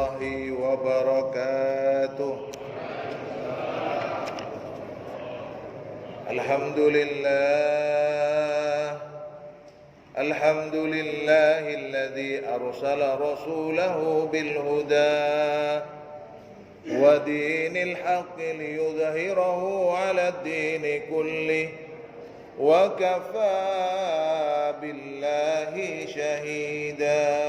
الله وبركاته. الحمد لله الذي أرسل رسوله بالهدى ودين الحق ليظهره على الدين كله وكفى بالله شهيدا.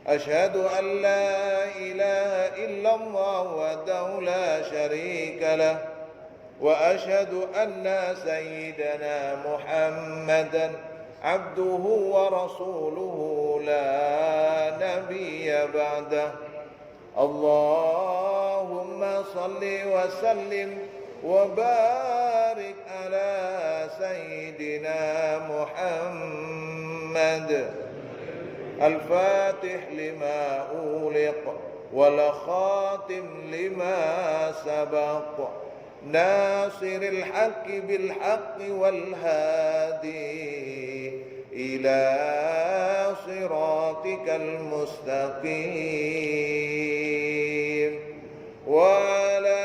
أشهد أن لا إله إلا الله وحده لا شريك له وأشهد أن سيدنا محمدا عبده ورسوله لا نبي بعده. اللهم صل وسلم وبارك على سيدنا محمد الفاتح لما أغلق والخاتم لما سبق ناصر الحق بالحق والهادي إلى صراطك المستقيم وعلى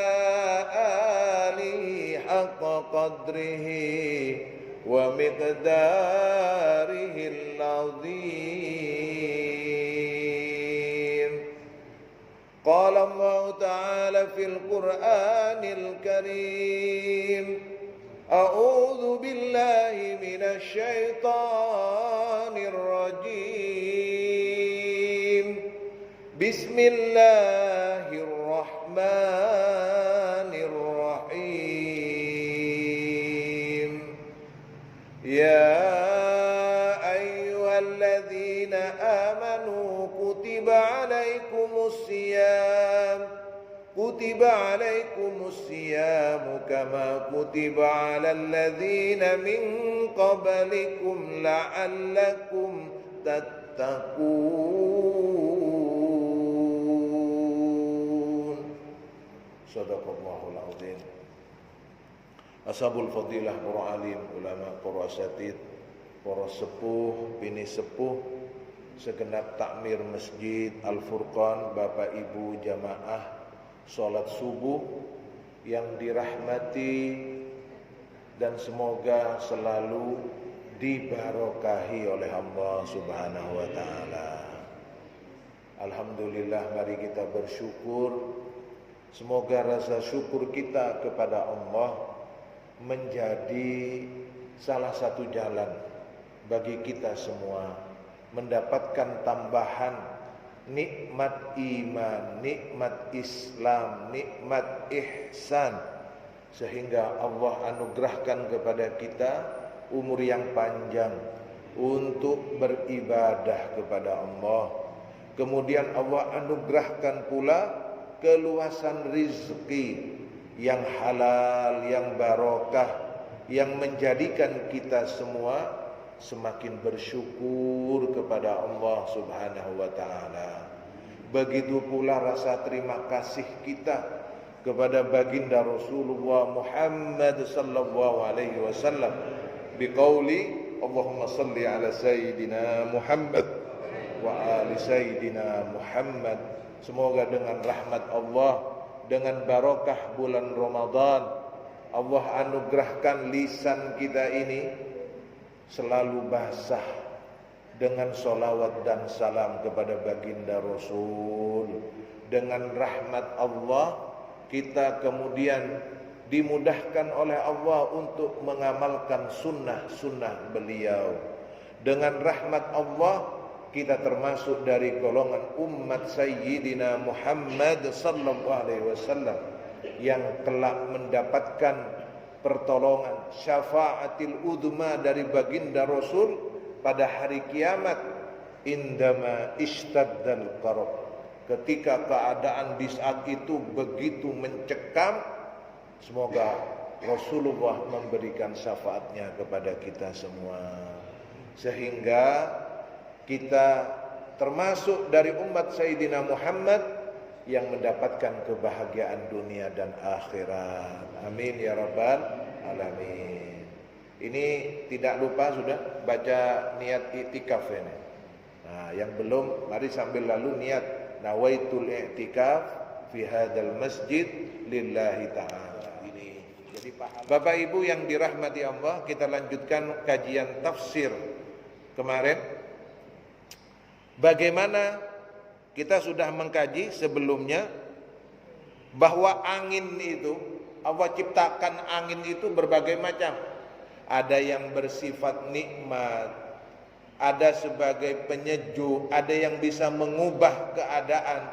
آله حق قدره ومقداره العظيم. قال الله تعالى في القرآن الكريم: أعوذ بالله من الشيطان الرجيم. بسم الله الرحمن الرحيم. يا أيها الذين آمنوا كتب عليكم الصيام كما كتب على الذين من قبلكم لعلكم تتقون. Sadaqallahul azim. Ashabul fadilah, para alim, ulama, para asatid, para sepuh, bini sepuh, segenap takmir Masjid Al-Furqan, Bapak Ibu jamaah salat subuh yang dirahmati dan semoga selalu dibarokahi oleh Allah Subhanahu wa taala. Alhamdulillah, mari kita bersyukur. Semoga rasa syukur kita kepada Allah menjadi salah satu jalan bagi kita semua mendapatkan tambahan nikmat iman, nikmat Islam, nikmat ihsan, sehingga Allah anugerahkan kepada kita umur yang panjang untuk beribadah kepada Allah. Kemudian Allah anugerahkan pula keluasan rizki yang halal, yang barokah, yang menjadikan kita semua semakin bersyukur kepada Allah Subhanahu wa taala. Begitu pula rasa terima kasih kita kepada baginda Rasulullah Muhammad sallallahu alaihi wasallam biqauli Allahumma salli ala sayyidina Muhammad wa ali sayyidina Muhammad. Semoga dengan rahmat Allah, dengan barokah bulan Ramadan, Allah anugerahkan lisan kita ini selalu basah dengan solawat dan salam kepada baginda Rasul. Dengan rahmat Allah kita kemudian dimudahkan oleh Allah untuk mengamalkan sunnah-sunnah beliau. Dengan rahmat Allah kita termasuk dari golongan umat Sayyidina Muhammad sallallahu alaihi wasallam yang telah mendapatkan pertolongan syafaatil udma dari baginda Rasul pada hari kiamat. Indama ishtaddal qarab, ketika keadaan di saat itu begitu mencekam, semoga Rasulullah memberikan syafaatnya kepada kita semua, sehingga kita termasuk dari umat Sayyidina Muhammad yang mendapatkan kebahagiaan dunia dan akhirat. Amin ya rabbal alamin. Ini tidak lupa sudah baca niat iktikaf ini. Nah, yang belum, mari sambil lalu niat nawaitul i'tikaf fi hadzal masjid lillahi ta'ala. Ini jadi Bapak Ibu yang dirahmati Allah, kita lanjutkan kajian tafsir kemarin. Bagaimana kita sudah mengkaji sebelumnya bahwa angin itu, Allah ciptakan angin itu berbagai macam. Ada yang bersifat nikmat, ada sebagai penyejuk, ada yang bisa mengubah keadaan.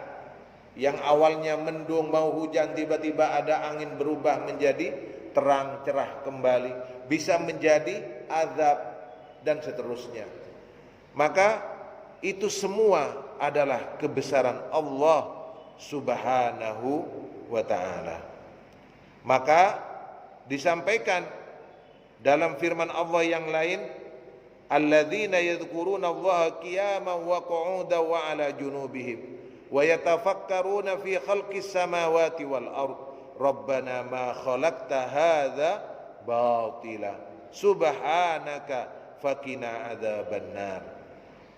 Yang awalnya mendung mau hujan, tiba-tiba ada angin berubah menjadi terang cerah kembali, bisa menjadi azab dan seterusnya. Maka itu semua adalah kebesaran Allah Subhanahu wa ta'ala. Maka disampaikan dalam firman Allah yang lain, alladzina yadhkuruna Allaha qiyaman wa qu'udan wa 'ala junubihim wa yatafakkaruna fi khalqis samawati wal ard rabbana ma khalaqta hadza batila subhanaka faqina adzabannar.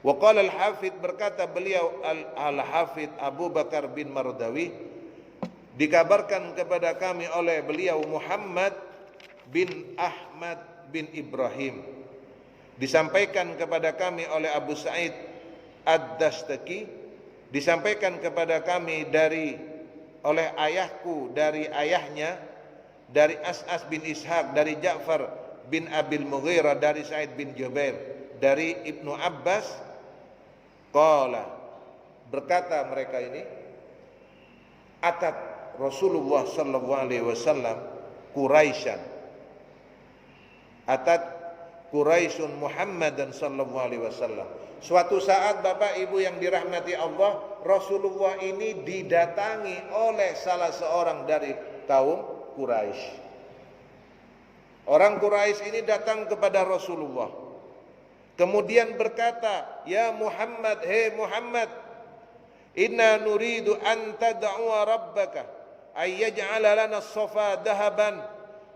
Wa qala al-Hafidz, berkata beliau al-Hafidz Abu Bakar bin Mardawi, dikabarkan kepada kami oleh beliau Muhammad bin Ahmad bin Ibrahim, disampaikan kepada kami oleh Abu Sa'id Ad-Dastaki, disampaikan kepada kami oleh ayahku dari ayahnya, dari As'as bin Ishaq, dari Ja'far bin Abil Mughirah, dari Sa'id bin Jubair, dari Ibnu Abbas. Qala, berkata mereka ini, atat Rasulullah sallallahu alaihi wasallam Quraisyan, atat Quraisyun Muhammadan sallallahu alaihi wasallam. Suatu saat Bapak Ibu yang dirahmati Allah, Rasulullah ini didatangi oleh salah seorang dari kaum Quraisy. Orang Quraisy ini datang kepada Rasulullah, kemudian berkata, ya Muhammad, hei Muhammad, inna nuridu an tad'uwa rabbaka ay yaj'ala lana as-safa dahaban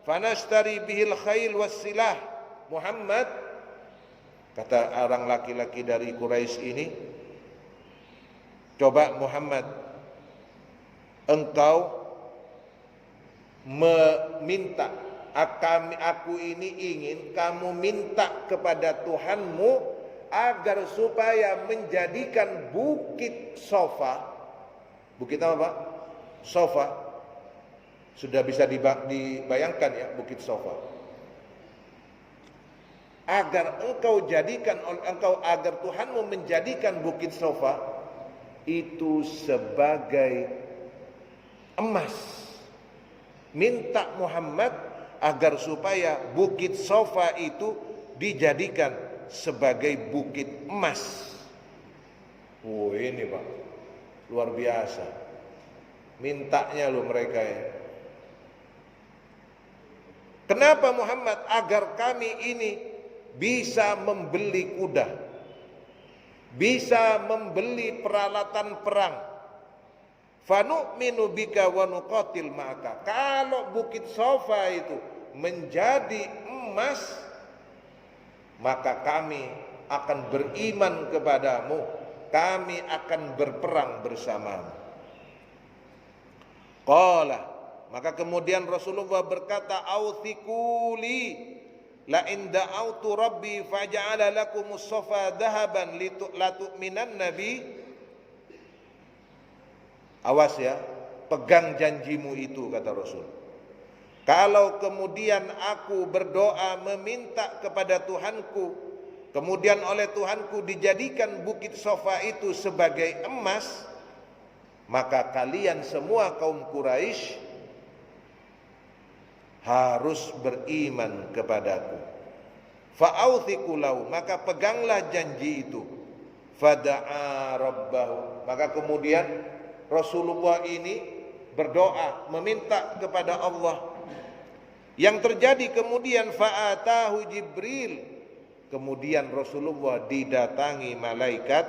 fanashtari bihil khayl was silah. Muhammad, kata orang laki-laki dari Quraisy ini, coba Muhammad, engkau meminta, aku ini ingin kamu minta kepada Tuhanmu agar supaya menjadikan bukit Sofa. Bukit apa Pak? Sofa. Sudah bisa dibayangkan ya, bukit Sofa. Agar agar Tuhanmu menjadikan bukit Sofa itu sebagai emas. Minta Muhammad agar supaya bukit Sofa itu dijadikan sebagai bukit emas. Oh ini Pak, luar biasa. Mintanya loh mereka ya. Kenapa Muhammad? Agar kami ini bisa membeli kuda, bisa membeli peralatan perang. Fanu'minu bika wa nuqatil ma'aka. Kalau bukit Sofa itu menjadi emas, maka kami akan beriman kepadamu, kami akan berperang bersamamu. Qala, maka kemudian Rasulullah berkata, authiquli la in da'autu rabbi faja'ala lakumus safa dahaban la tu'minan nabi. Awas ya, pegang janjimu itu, kata Rasul. Kalau kemudian aku berdoa meminta kepada Tuhanku, kemudian oleh Tuhanku dijadikan bukit Sofa itu sebagai emas, maka kalian semua kaum Quraisy harus beriman kepadaku. Fa'authiqu lahu, maka peganglah janji itu. Fada'a rabbahu, maka kemudian Rasulullah ini berdoa meminta kepada Allah. Yang terjadi kemudian fa'atahu Jibril, kemudian Rasulullah didatangi malaikat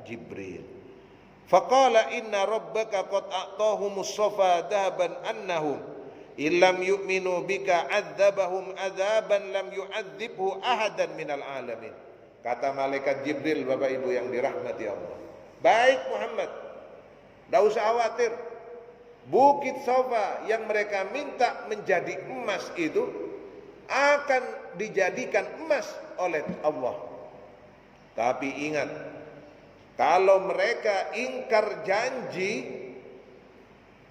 Jibril. Faqala inna rabbaka qad a'tahumus safa dahaban annahum illam yu'minu bika 'adzabahum 'adzaban lam yu'adzibhu ahadan minal alamin. Kata malaikat Jibril, Bapak Ibu yang dirahmati Allah, baik Muhammad, Tidak usah khawatir. Bukit Safa yang mereka minta menjadi emas itu akan dijadikan emas oleh Allah. Tapi ingat, kalau mereka ingkar janji,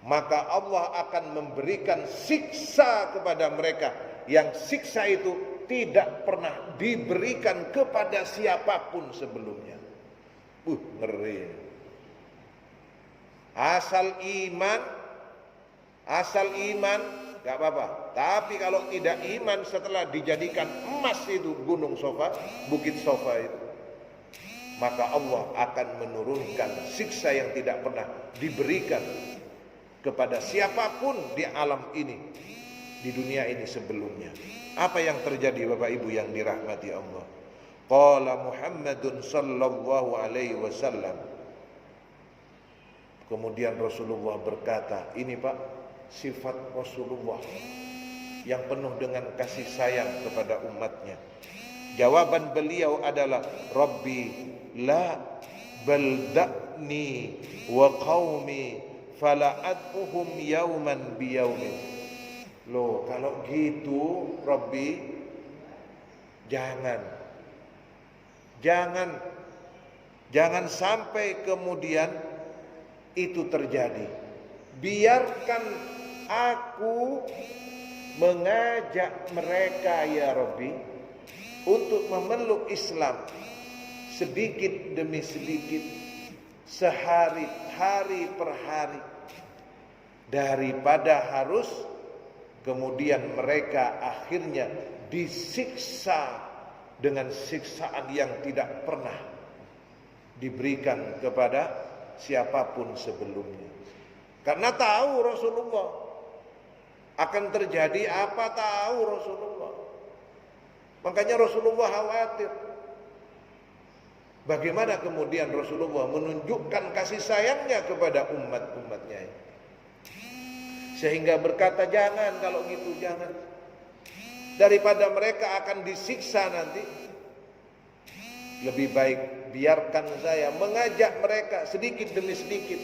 maka Allah akan memberikan siksa kepada mereka, yang siksa itu tidak pernah diberikan kepada siapapun sebelumnya. Ngeri. Asal iman gak apa-apa. Tapi kalau tidak iman setelah dijadikan emas itu gunung Safa, bukit Safa itu, maka Allah akan menurunkan siksa yang tidak pernah diberikan kepada siapapun di alam ini, di dunia ini sebelumnya. Apa yang terjadi Bapak Ibu yang dirahmati Allah? Qala Muhammadun sallallahu alaihi wasallam. Kemudian Rasulullah berkata, ini Pak, sifat Rasulullah yang penuh dengan kasih sayang kepada umatnya. Jawaban beliau adalah, Rabbi la balda'ni wa qaumi fala'ad'uhum yauman biyaumin. Loh, kalau gitu Rabbi, jangan sampai kemudian itu terjadi. Biarkan aku mengajak mereka ya Rabbi untuk memeluk Islam sedikit demi sedikit, hari per hari, daripada harus kemudian mereka akhirnya disiksa dengan siksaan yang tidak pernah diberikan kepada siapapun sebelumnya. Karena tahu Rasulullah akan terjadi apa, tahu Rasulullah. Makanya Rasulullah khawatir. Bagaimana kemudian Rasulullah menunjukkan kasih sayangnya kepada umat-umatnya, sehingga berkata, jangan, kalau gitu jangan. Daripada mereka akan disiksa nanti, lebih baik biarkan saya mengajak mereka sedikit demi sedikit,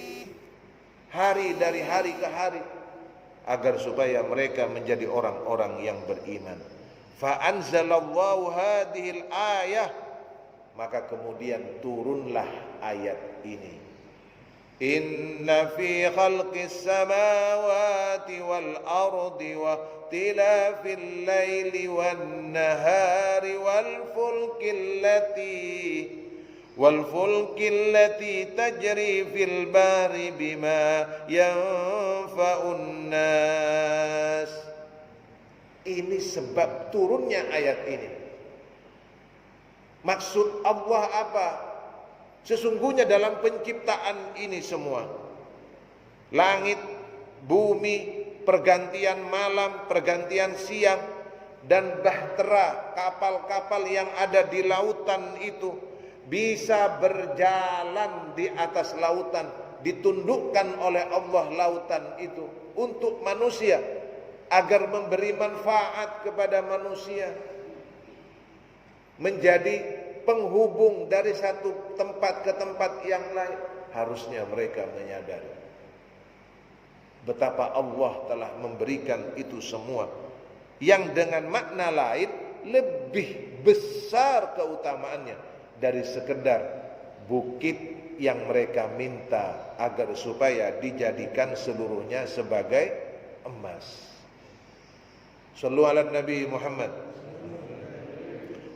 hari dari hari ke hari, agar supaya mereka menjadi orang-orang yang beriman. Fa anzalallahu hadhil ayah, maka kemudian turunlah ayat ini. Inna fi khalqis samawati wal ardi wa ikhtilafil laili wan nahari wal fulkil lati tajri fil bahri bima yanfa'un nas. Ini sebab turunnya ayat ini. Maksud Allah apa? Sesungguhnya dalam penciptaan ini semua, langit, bumi, pergantian malam, pergantian siang, dan bahtera, kapal-kapal yang ada di lautan itu bisa berjalan di atas lautan, ditundukkan oleh Allah lautan itu untuk manusia, agar memberi manfaat kepada manusia, menjadi penghubung dari satu tempat ke tempat yang lain. Harusnya mereka menyadari betapa Allah telah memberikan itu semua, yang dengan makna lain lebih besar keutamaannya dari sekedar bukit yang mereka minta agar supaya dijadikan seluruhnya sebagai emas. Sallu ala Nabi Muhammad.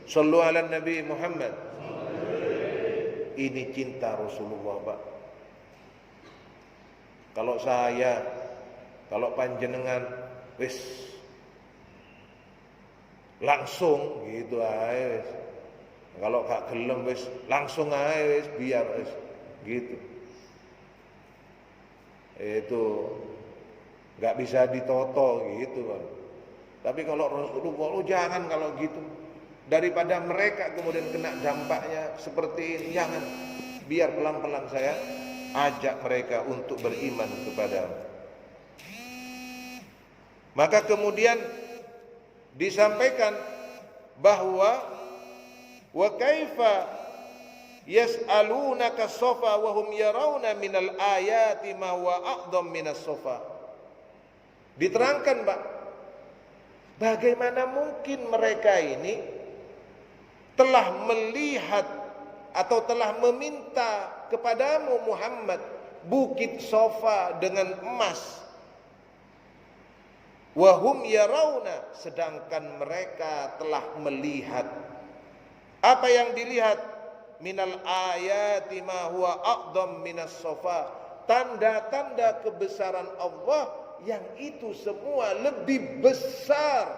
Sallu ala Nabi Muhammad. Ini cinta Rasulullah, Pak. Kalau panjenengan wis langsung gitu ae wis. Kalau gak gelem wis langsung ae wis, biar wis gitu. Itu gak bisa ditoto gitu, Pak. Tapi kalau Rasulullah, jangan kalau gitu. Daripada mereka kemudian kena dampaknya seperti ini, jangan. Biar pelan-pelan saya ajak mereka untuk beriman kepadamu. Maka kemudian disampaikan bahwa wa kaifa yas'alunaka sofa wa hum yarawna minal ayati ma huwa a'dham minas sofa. Diterangkan, Pak, bagaimana mungkin mereka ini telah melihat atau telah meminta kepadamu Muhammad bukit Sofa dengan emas, wahum yarawna, sedangkan mereka telah melihat. Apa yang dilihat? Minal ayati ma huwa a'dham minas Sofa, tanda-tanda kebesaran Allah yang itu semua lebih besar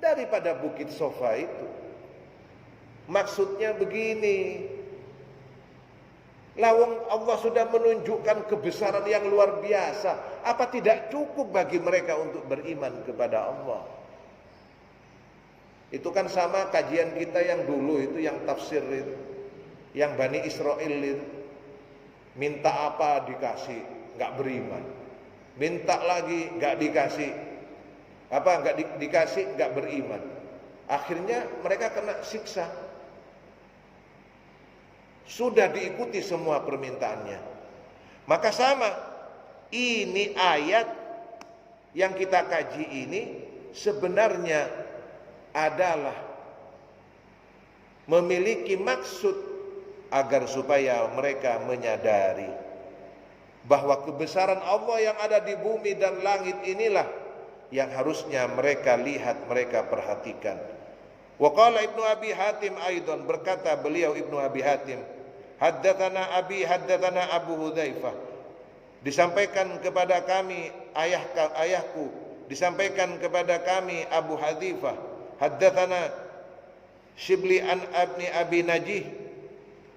daripada bukit Sofa itu. Maksudnya begini, lawang Allah sudah menunjukkan kebesaran yang luar biasa, apa tidak cukup bagi mereka untuk beriman kepada Allah? Itu kan sama kajian kita yang dulu itu, yang tafsir itu, yang Bani Israel itu, minta apa dikasih, nggak beriman, minta lagi nggak dikasih, apa nggak dikasih nggak beriman, akhirnya mereka kena siksa. Sudah diikuti semua permintaannya. Maka sama, ini ayat yang kita kaji ini sebenarnya adalah memiliki maksud agar supaya mereka menyadari bahwa kebesaran Allah yang ada di bumi dan langit inilah yang harusnya mereka lihat, mereka perhatikan. Wa qala Ibnu Abi Hatim aidan, berkata beliau Ibnu Abi Hatim, haddatsana Abi haddatsana Abu Hudzaifah, disampaikan kepada kami ayahku, disampaikan kepada kami Abu Hadzifah, haddatsana Shibli an Abni Abi Najih,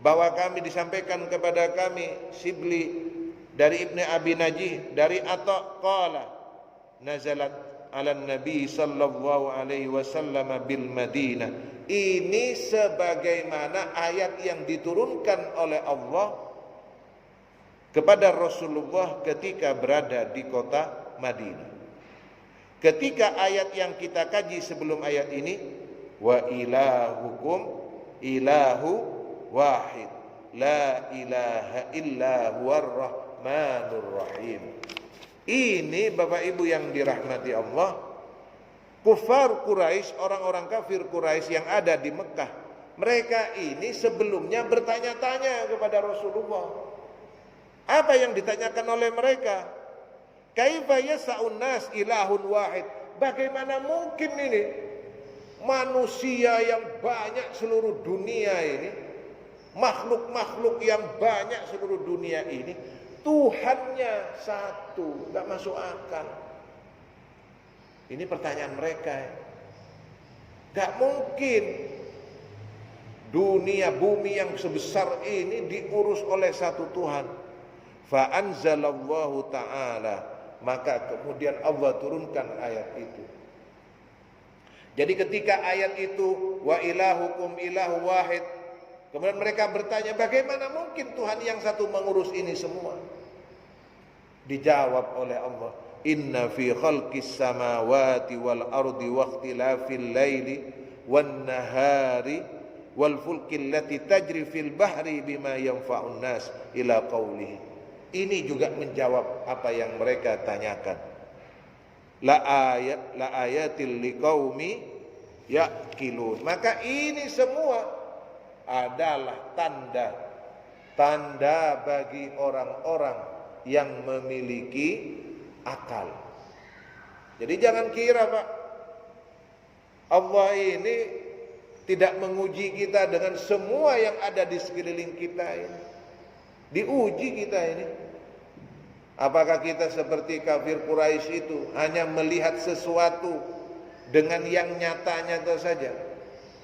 bahwa kami disampaikan kepada kami Shibli dari Ibni Abi Najih dari Atha qala nazalat ala Nabi sallallahu alaihi wasallam bil Madinah. Ini sebagaimana ayat yang diturunkan oleh Allah kepada Rasulullah ketika berada di kota Madinah. Ketika ayat yang kita kaji sebelum ayat ini, wa ilahukum ilahu wahid la ilaha illa huwar rahmanur rahim. Ini Bapak Ibu yang dirahmati Allah, kufar Quraisy, orang-orang kafir Quraisy yang ada di Mekah, mereka ini sebelumnya bertanya-tanya kepada Rasulullah. Apa yang ditanyakan oleh mereka? Kaifa yas'un nas ilahun wahid? Bagaimana mungkin ini manusia yang banyak seluruh dunia ini, makhluk-makhluk yang banyak seluruh dunia ini, Tuhannya satu, gak masuk akal. Ini pertanyaan mereka. Gak mungkin dunia bumi yang sebesar ini diurus oleh satu Tuhan. Fa anzalallahu ta'ala, maka kemudian Allah turunkan ayat itu. Jadi ketika ayat itu wa ilahukum ilahu wahid, kemudian mereka bertanya, bagaimana mungkin Tuhan yang satu mengurus ini semua? Dijawab oleh Allah, inna fi khalqis samawati wal ardi wa ikhtilafil laili wan nahari wal fulki allati tajri fil bahri bima yanfa'un nas ila qawlihi. Ini juga menjawab apa yang mereka tanyakan. La ayatil liqaumi yaqilun. Maka ini semua adalah tanda bagi orang-orang yang memiliki akal. Jadi jangan kira Pak, Allah ini tidak menguji kita dengan semua yang ada di sekeliling kita ini. Diuji kita ini. Apakah kita seperti kafir Quraisy itu hanya melihat sesuatu dengan yang nyata-nyata saja?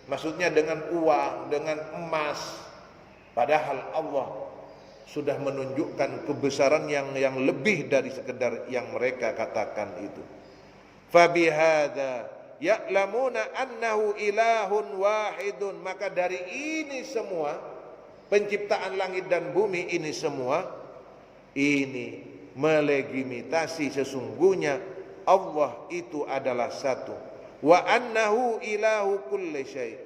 Maksudnya dengan uang, dengan emas. Padahal Allah sudah menunjukkan kebesaran yang lebih dari sekedar yang mereka katakan itu. Fabihadza ya'lamuna annahu ilahun wahidun. Maka dari ini semua, penciptaan langit dan bumi ini semua, ini melegitimasi sesungguhnya Allah itu adalah satu. Wa annahu ilahu kulli syai',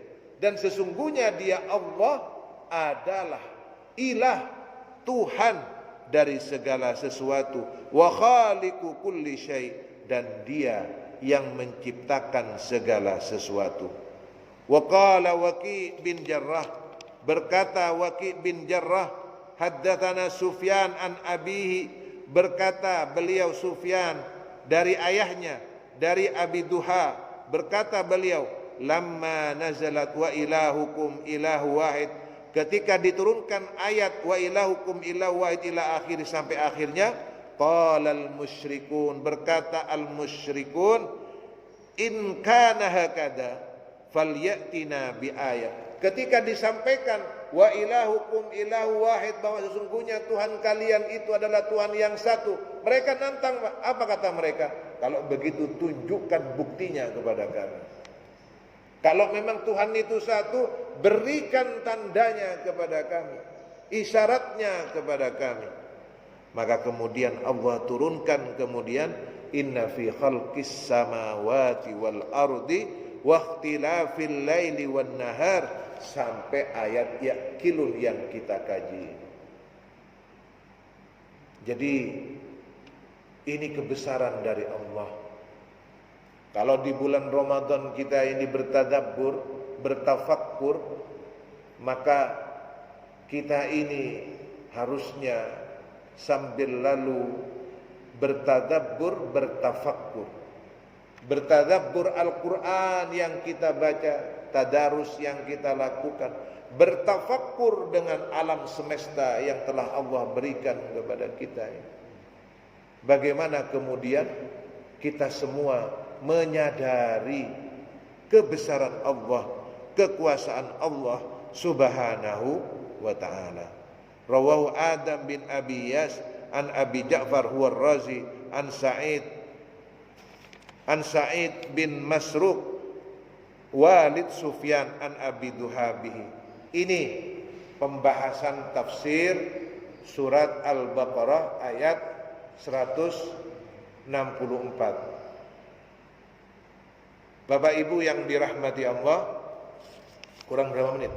dan sesungguhnya dia Allah adalah ilah, Tuhan dari segala sesuatu, wa khaliqu kulli syai', dan Dia yang menciptakan segala sesuatu. Wa qala Waqi' bin Jarrah, berkata Waqi' bin Jarrah, haddatsana Sufyan an abihi, berkata beliau Sufyan dari ayahnya, dari Abi Duha, berkata beliau, lamma nazalat wa ilahukum ilahu wahid, ketika diturunkan ayat wa ilahukum ilahu wahid ila akhir, sampai akhirnya, qala al musyrikun, berkata al musyrikun, in kana hakada falyatina bi ayat. Ketika disampaikan wa ilahukum ilahu wahid, bahwa sesungguhnya Tuhan kalian itu adalah Tuhan yang satu, mereka nantang. Apa kata mereka? Kalau begitu tunjukkan buktinya kepada kami. Kalau memang Tuhan itu satu, berikan tandanya kepada kami, isyaratnya kepada kami. Maka kemudian Allah turunkan kemudian, inna fi khalqis samawati wal ardi wa ikhtilafil laili wan nahar, sampai ayat ya'kilun yang kita kaji. Jadi ini kebesaran dari Allah. Kalau di bulan Ramadan kita ini bertadabbur, bertafakkur, maka kita ini harusnya sambil lalu bertadabbur, bertafakkur. Bertadabbur Al-Quran yang kita baca, tadarus yang kita lakukan, bertafakkur dengan alam semesta yang telah Allah berikan kepada kita. Bagaimana kemudian kita semua menyadari kebesaran Allah, kekuasaan Allah Subhanahu wa ta'ala. Rawahu Adam bin Abi Yas an Abi Ja'far huwa Razi an Sa'id bin Masruq Walid Sufyan an Abi Duhabihi. Ini pembahasan tafsir surat Al-Baqarah ayat 164. Bapak Ibu yang dirahmati Allah, kurang berapa menit?